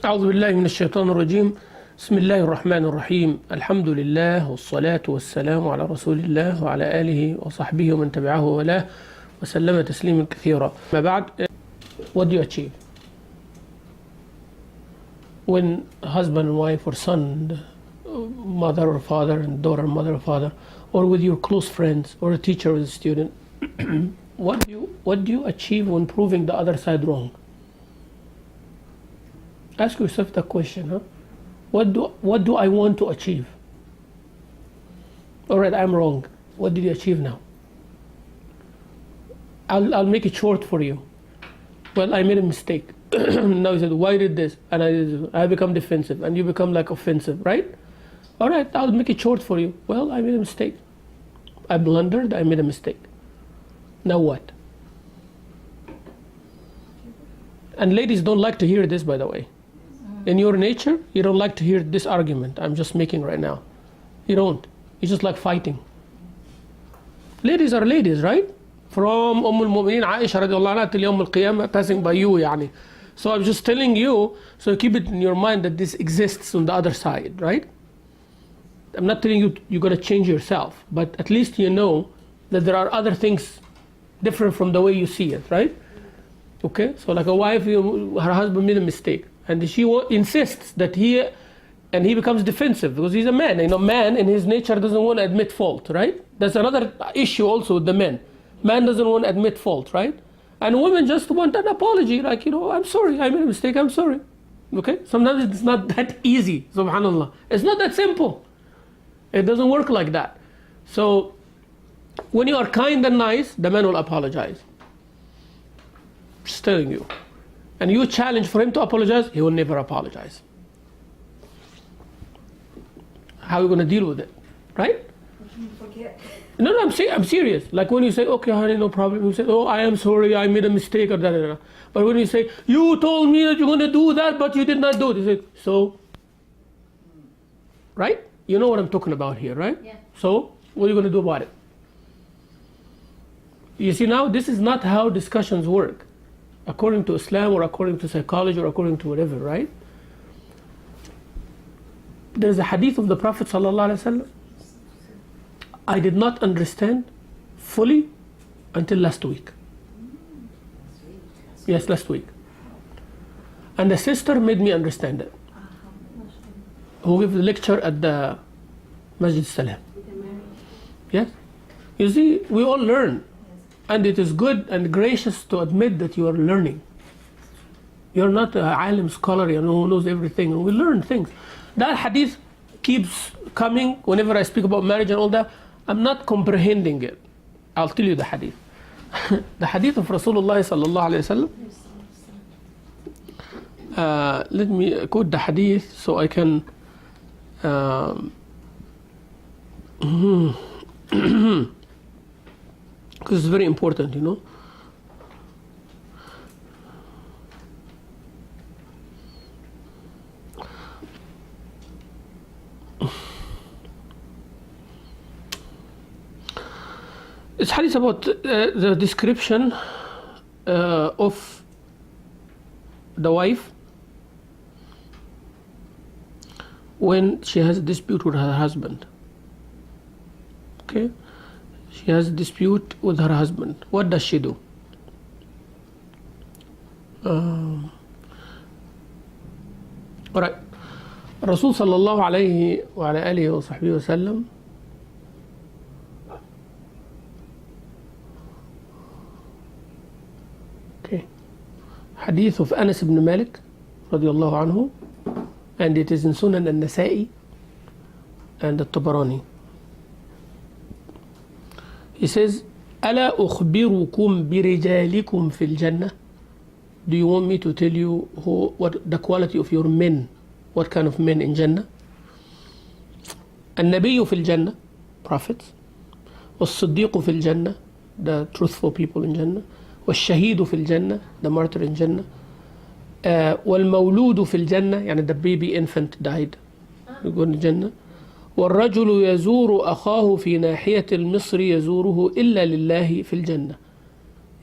أعوذ بالله من الشيطان الرجيم. بسم الله الرحمن الرحيم. الحمد لله والصلاة والسلام على رسول الله وعلى آله وصحبه ومن تبعه وله وسلم تسليما كثيرا. ما بعد, what do you achieve when husband and wife or son, mother or father and daughter, mother or father, or with your close friends or a teacher with a student, what do you achieve when proving the other side wrong? Ask yourself that question, huh? What do I want to achieve? All right, I'm wrong. What did you achieve now? I'll make it short for you. Well, I made a mistake. Now you said, why did this? And I become defensive, and you become like offensive, right? All right, I'll make it short for you. Well, I made a mistake. I blundered, I made a mistake. Now what? And ladies don't like to hear this, by the way. In your nature, you don't like to hear this argument I'm just making right now. You don't. You just like fighting. Ladies are ladies, right? From al-Mu'mineen Aisha radiallahu anha till Yawm al-Qiyamah, passing by you, yani. So I'm just telling you, so keep it in your mind that this exists on the other side, right? I'm not telling you you're going to change yourself, but at least you know that there are other things different from the way you see it, right? Okay, so like a wife, her husband made a mistake, and she insists that he becomes defensive because he's a man. You know, man in his nature doesn't want to admit fault, right? That's another issue also with the men. Man doesn't want to admit fault, right? And women just want an apology, like, you know, I'm sorry, I made a mistake, I'm sorry. Okay, sometimes it's not that easy, subhanallah. It's not that simple. It doesn't work like that. So when you are kind and nice, the man will apologize. Just telling you. And you challenge for him to apologize, he will never apologize. How are you going to deal with it, right? Forget. No, I'm serious. Like when you say, okay, honey, no problem. You say, oh, I am sorry, I made a mistake, or da. But when you say, you told me that you're going to do that, but you did not do it. You say, so, right? You know what I'm talking about here, right? Yeah. So, what are you going to do about it? You see now, this is not how discussions work. According to Islam, or according to psychology, or according to whatever, right? There's a hadith of the Prophet ﷺ. I did not understand fully until last week. Yes, last week. And a sister made me understand it, who gave the lecture at the Masjid Salam. Yes? You see, we all learn. And it is good and gracious to admit that you are learning. You're not an alim scholar, you know, who knows everything. And we learn things. That hadith keeps coming whenever I speak about marriage and all that. I'm not comprehending it. I'll tell you the hadith. The hadith of Rasulullah sallallahu alayhi wa sallam. Let me quote the hadith so I can because it's very important, you know. It's hadith about the description of the wife when she has a dispute with her husband. Okay? She has a dispute with her husband. What does she do? All right. Rasul sallallahu alayhi wa alihi wa sahbihi wa sallam Hadith of Anas ibn Malik radiallahu anhu, and it is in Sunan al-Nasa'i and al-Tabarani. He says, ألا أخبركم برجالكم في الجنة? Do you want me to tell you what the quality of your men, what kind of men in Jannah? النبي في الجنة, prophets. والصديق في الجنة, the truthful people in Jannah. والشهيد في الجنة, the martyr in Jannah. والمولود في الجنة, يعني the baby infant died, you go in Jannah. والرجل يزور أخاه في ناحية المصر يزوره إلا لله في الجنة.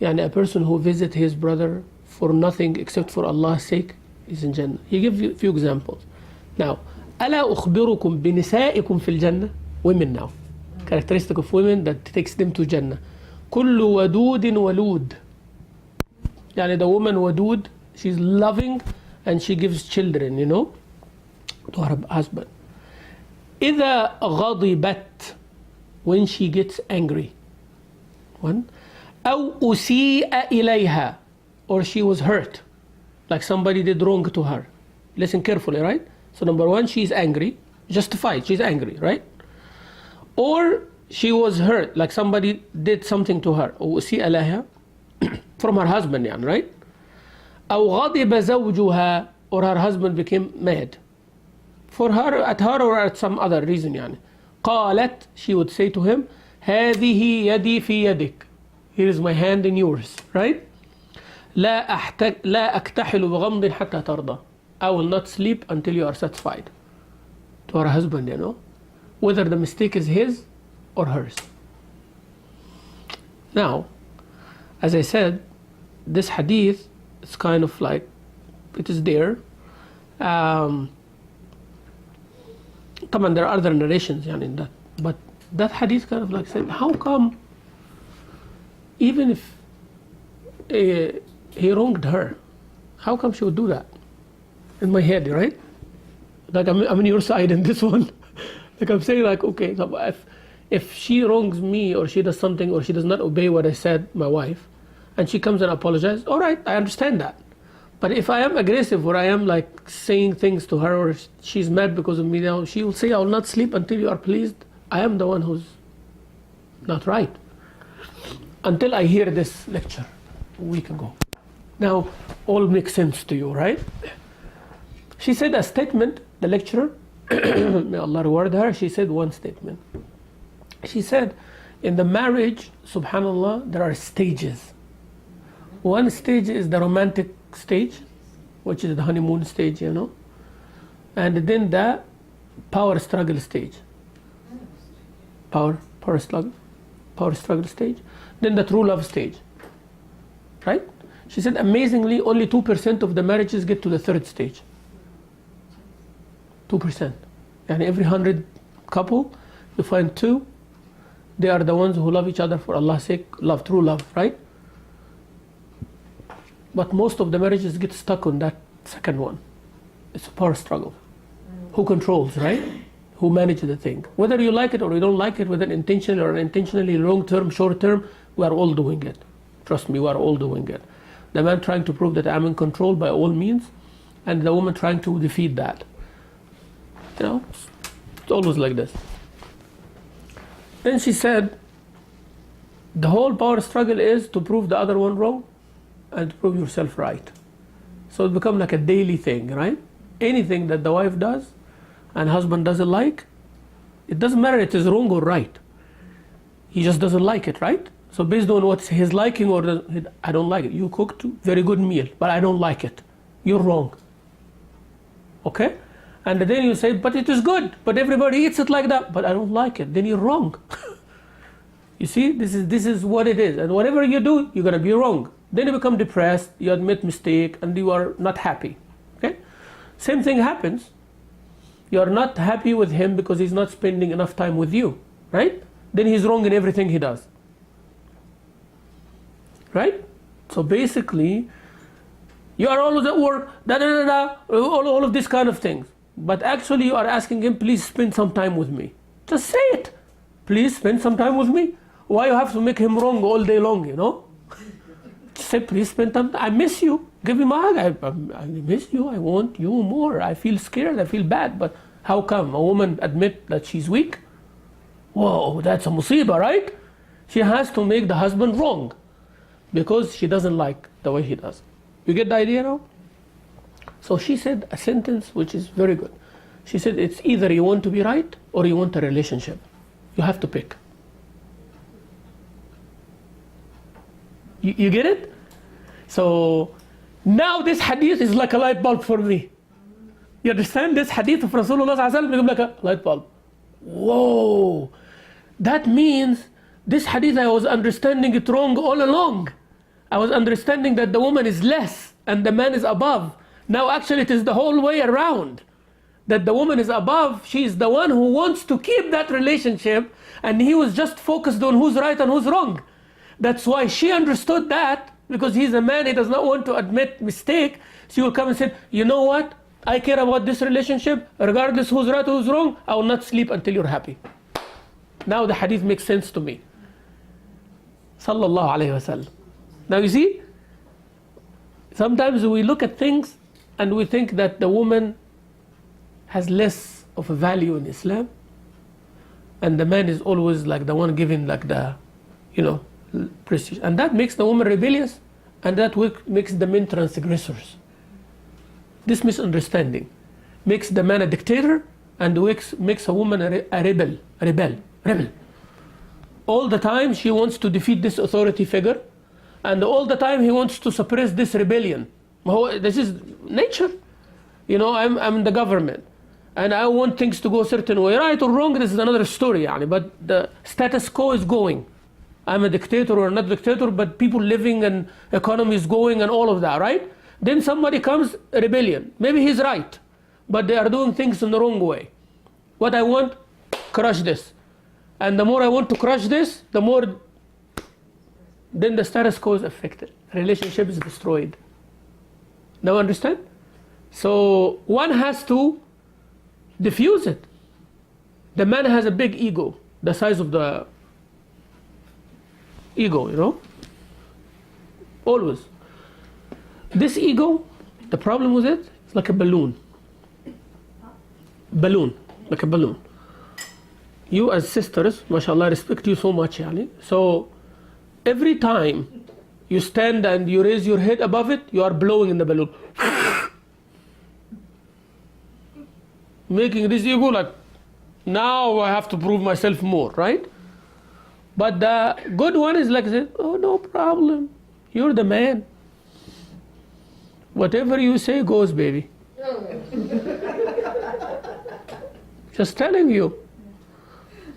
يعني a person who visits his brother for nothing except for Allah's sake, is in Jannah. He gives you a few examples. Now, ألا أخبركم بنسائكم في الجنة? Women now. Characteristic of women that takes them to Jannah. كل ودود ولود. يعني the woman ودود, she's loving and she gives children, you know, to her husband. إذا غضبت, when she gets angry. One. أو أسيء إليها, or she was hurt, like somebody did wrong to her. Listen carefully, right? So number one, she's angry, justified, she's angry, right? Or she was hurt, like somebody did something to her. أو أسيء إليها, from her husband, يعني, right? أو غضب زوجها, or her husband became mad. For her, at her or at some other reason, يعني. قالت, she would say to him, هذه يدي في يدك. Here is my hand in yours, right? لا أكتحل بغمض حتى ترضى. I will not sleep until you are satisfied. To her husband, you know, whether the mistake is his or hers. Now, as I said, this hadith is kind of like, it is there. طبعا there are other narrations يعني, in that, but that hadith kind of like said, how come even if he wronged her, how come she would do that? In my head, right? Like I'm on your side in this one. Like I'm saying, like, okay, so if she wrongs me or she does something or she does not obey what I said, my wife, and she comes and apologizes, all right, I understand that. But if I am aggressive or I am like saying things to her or she's mad because of me now, she will say, I will not sleep until you are pleased. I am the one who's not right. Until I hear this lecture a week ago. Now, all makes sense to you, right? She said a statement, the lecturer, may Allah reward her, she said one statement. She said, in the marriage, subhanallah, there are stages. One stage is the romantic stage, which is the honeymoon stage, you know. And then the power struggle stage. Power struggle stage. Then the true love stage. Right? She said, amazingly, only 2% of the marriages get to the third stage. 2%. And every 100 couple, you find 2, they are the ones who love each other for Allah's sake, love, true love, right? But most of the marriages get stuck on that second one. It's a power struggle. Who controls, right? Who manages the thing. Whether you like it or you don't like it, whether intentionally or unintentionally, long term, short term, we are all doing it. Trust me, we are all doing it. The man trying to prove that I'm in control by all means, and the woman trying to defeat that. You know, it's always like this. Then she said, the whole power struggle is to prove the other one wrong and to prove yourself right. So it becomes like a daily thing, right? Anything that the wife does and husband doesn't like, it doesn't matter if it is wrong or right. He just doesn't like it, right? So based on what's his liking or I don't like it. You cooked a very good meal, but I don't like it. You're wrong. Okay? And then you say, but it is good, but everybody eats it like that, but I don't like it. Then you're wrong. You see, this is what it is. And whatever you do, you're going to be wrong. Then you become depressed, you admit mistake, and you are not happy. Okay? Same thing happens. You are not happy with him because he's not spending enough time with you, right? Then he's wrong in everything he does. Right? So basically, you are always at work, all of these kind of things. But actually you are asking him, please spend some time with me. Just say it. Please spend some time with me. Why you have to make him wrong all day long, you know? Just say, please spend time. I miss you. Give him a hug. I miss you. I want you more. I feel scared. I feel bad. But how come a woman admit that she's weak? Whoa, that's a musibah, right? She has to make the husband wrong because she doesn't like the way he does. You get the idea now? So she said a sentence which is very good. She said, it's either you want to be right or you want a relationship. You have to pick. You get it? So now this hadith is like a light bulb for me. You understand? This hadith of Rasulullah is like a light bulb. Whoa! That means this hadith I was understanding it wrong all along. I was understanding that the woman is less and the man is above. Now actually it is the whole way around. That the woman is above, she is the one who wants to keep that relationship, and he was just focused on who's right and who's wrong. That's why she understood that, because he's a man, he does not want to admit mistake. She will come and say, you know what? I care about this relationship, regardless who's right, who's wrong, I will not sleep until you're happy. Now the hadith makes sense to me. Sallallahu alayhi wasallam. Now you see, sometimes we look at things and we think that the woman has less of a value in Islam, and the man is always like the one giving like the, prestige, and that makes the woman rebellious, and that makes the men transgressors. This misunderstanding makes the man a dictator, and makes a woman a rebel. All the time she wants to defeat this authority figure, and all the time he wants to suppress this rebellion. This is nature. I'm the government, and I want things to go a certain way. Right or wrong, this is another story. But the status quo is going. I'm a dictator or not dictator, but people living and economy is going and all of that, right? Then somebody comes, rebellion. Maybe he's right, but they are doing things in the wrong way. What I want, crush this. And the more I want to crush this, the more then the status quo is affected. Relationship is destroyed. Now understand? So one has to diffuse it. The man has a big ego, the size of the ego, always. This ego, the problem with it, it's like a balloon. Like a balloon. You as sisters, mashallah, I respect you so much, So every time you stand and you raise your head above it, you are blowing in the balloon. Making this ego like, now I have to prove myself more, right? But the good one is like this, oh, no problem. You're the man. Whatever you say goes, baby. Just telling you.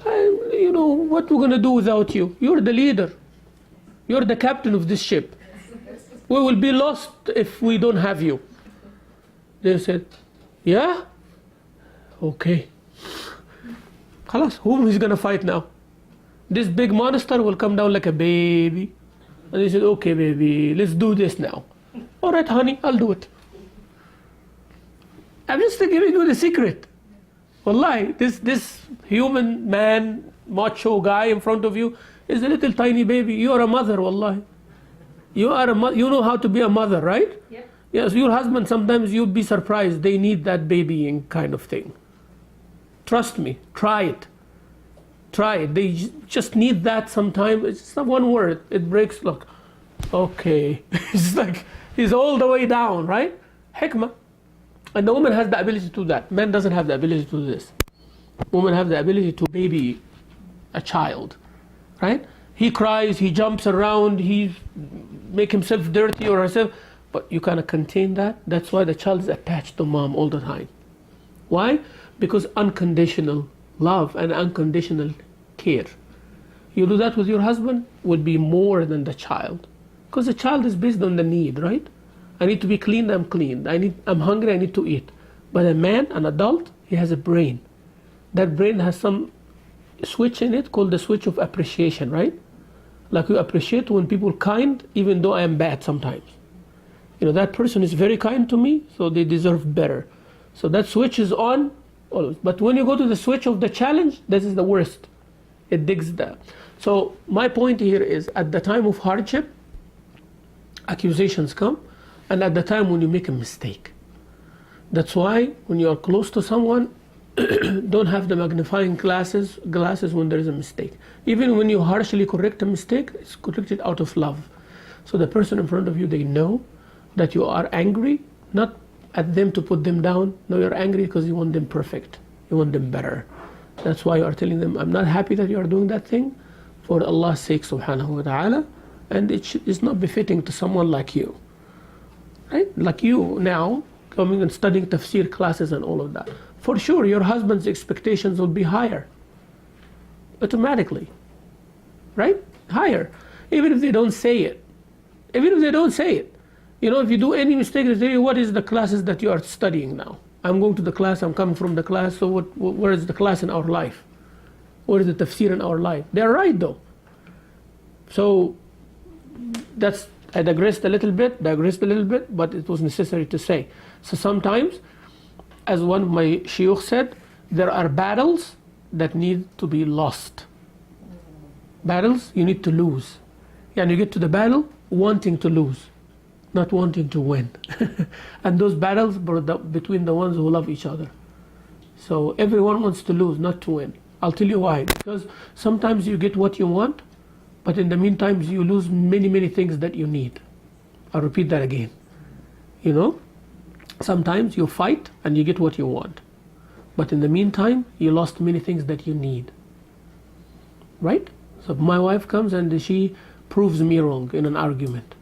What we're going to do without you? You're the leader. You're the captain of this ship. We will be lost if we don't have you. They said, yeah? Okay. Khalas, whom is going to fight now? This big monster will come down like a baby. And he said, okay, baby, let's do this now. All right, honey, I'll do it. I'm just giving you the secret. Wallahi, this human man, macho guy in front of you is a little tiny baby. You are a mother, wallahi. You know how to be a mother, right? Yeah. Yes, your husband, sometimes you'd be surprised. They need that babying kind of thing. Trust me, try it. Try it. They just need that sometimes. It's not one word. It breaks, look. Okay. It's like, he's all the way down, right? Hikmah. And the woman has the ability to do that. Man doesn't have the ability to do this. Women have the ability to baby a child, right? He cries, he jumps around, he make himself dirty or herself, but you cannot contain that. That's why the child is attached to mom all the time. Why? Because unconditional love and unconditional care. You do that with your husband, would be more than the child. Because the child is based on the need, right? I need to be clean, I'm clean. I'm hungry, I need to eat. But a man, an adult, he has a brain. That brain has some switch in it called the switch of appreciation, right? Like you appreciate when people are kind, even though I am bad sometimes. That person is very kind to me, so they deserve better. So that switch is on always. But when you go to the switch of the challenge, this is the worst. It digs down. So my point here is, at the time of hardship, accusations come, and at the time when you make a mistake. That's why when you are close to someone, don't have the magnifying glasses when there is a mistake. Even when you harshly correct a mistake, it's corrected out of love. So the person in front of you, they know that you are angry, not at them to put them down. No, you're angry because you want them perfect. You want them better. That's why you are telling them, I'm not happy that you are doing that thing for Allah's sake, subhanahu wa ta'ala, and it's not befitting to someone like you. Right? Like you now, coming and studying tafsir classes and all of that. For sure, your husband's expectations will be higher. Automatically. Right? Higher. Even if they don't say it. You know, if you do any mistake, they tell you, what is the classes that you are studying now? I'm going to the class, I'm coming from the class, so where is the class in our life? Where is the tafsir in our life? They're right though. So that's, I digressed a little bit, but it was necessary to say. So sometimes, as one of my Sheikh said, there are battles that need to be lost. Battles you need to lose. And you get to the battle wanting to lose, not wanting to win. And those battles are between the ones who love each other. So everyone wants to lose, not to win. I'll tell you why. Because sometimes you get what you want, but in the meantime you lose many, many things that you need. I'll repeat that again. You know, sometimes you fight and you get what you want, but in the meantime you lost many things that you need. Right? So my wife comes and she proves me wrong in an argument.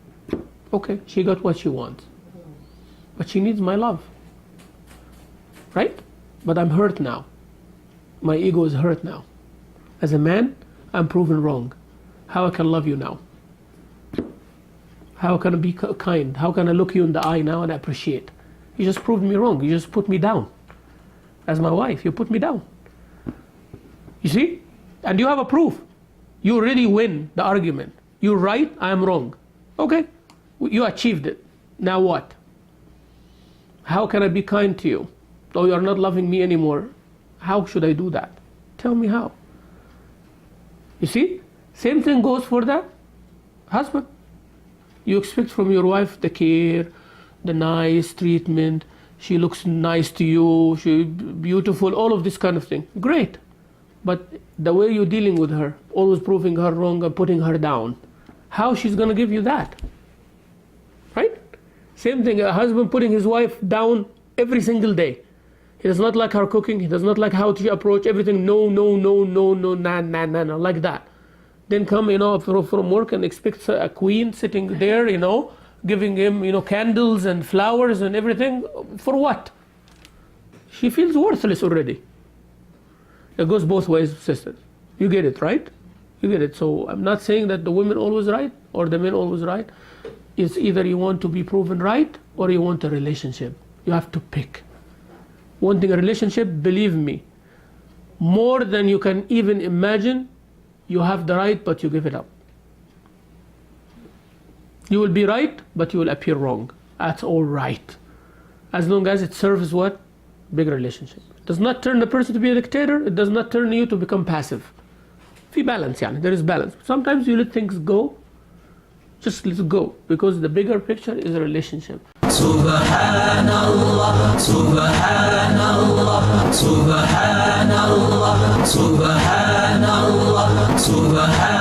Okay, she got what she wants, but she needs my love. Right? But I'm hurt now. My ego is hurt now. As a man, I'm proven wrong. How I can love you now? How can I be kind? How can I look you in the eye now and appreciate? You just proved me wrong. You just put me down. As my wife, you put me down. You see? And you have a proof. You already win the argument. You're right, I am wrong. Okay, you achieved it. Now what? How can I be kind to you? Though you are not loving me anymore, how should I do that? Tell me how. You see? Same thing goes for the husband. You expect from your wife the care, the nice treatment, she looks nice to you, she's beautiful, all of this kind of thing. Great. But the way you're dealing with her, always proving her wrong and putting her down, how she's going to give you that? Right? Same thing, a husband putting his wife down every single day. He does not like her cooking, he does not like how she approach everything, no, nah, like that. Then come, from work and expect a queen sitting there, giving him, candles and flowers and everything. For what? She feels worthless already. It goes both ways, sisters. You get it, right? You get it. So I'm not saying that the women always right or the men always right. It's either you want to be proven right or you want a relationship. You have to pick. Wanting a relationship, believe me, more than you can even imagine, you have the right, but you give it up. You will be right, but you will appear wrong. That's all right. As long as it serves what? Big relationship. It does not turn the person to be a dictator. It does not turn you to become passive. في balance, there is balance. Sometimes you let things go. Just let it go, because the bigger picture is a relationship. Subhanallah, Subhanallah, Subhanallah, Subhanallah, Subhanallah.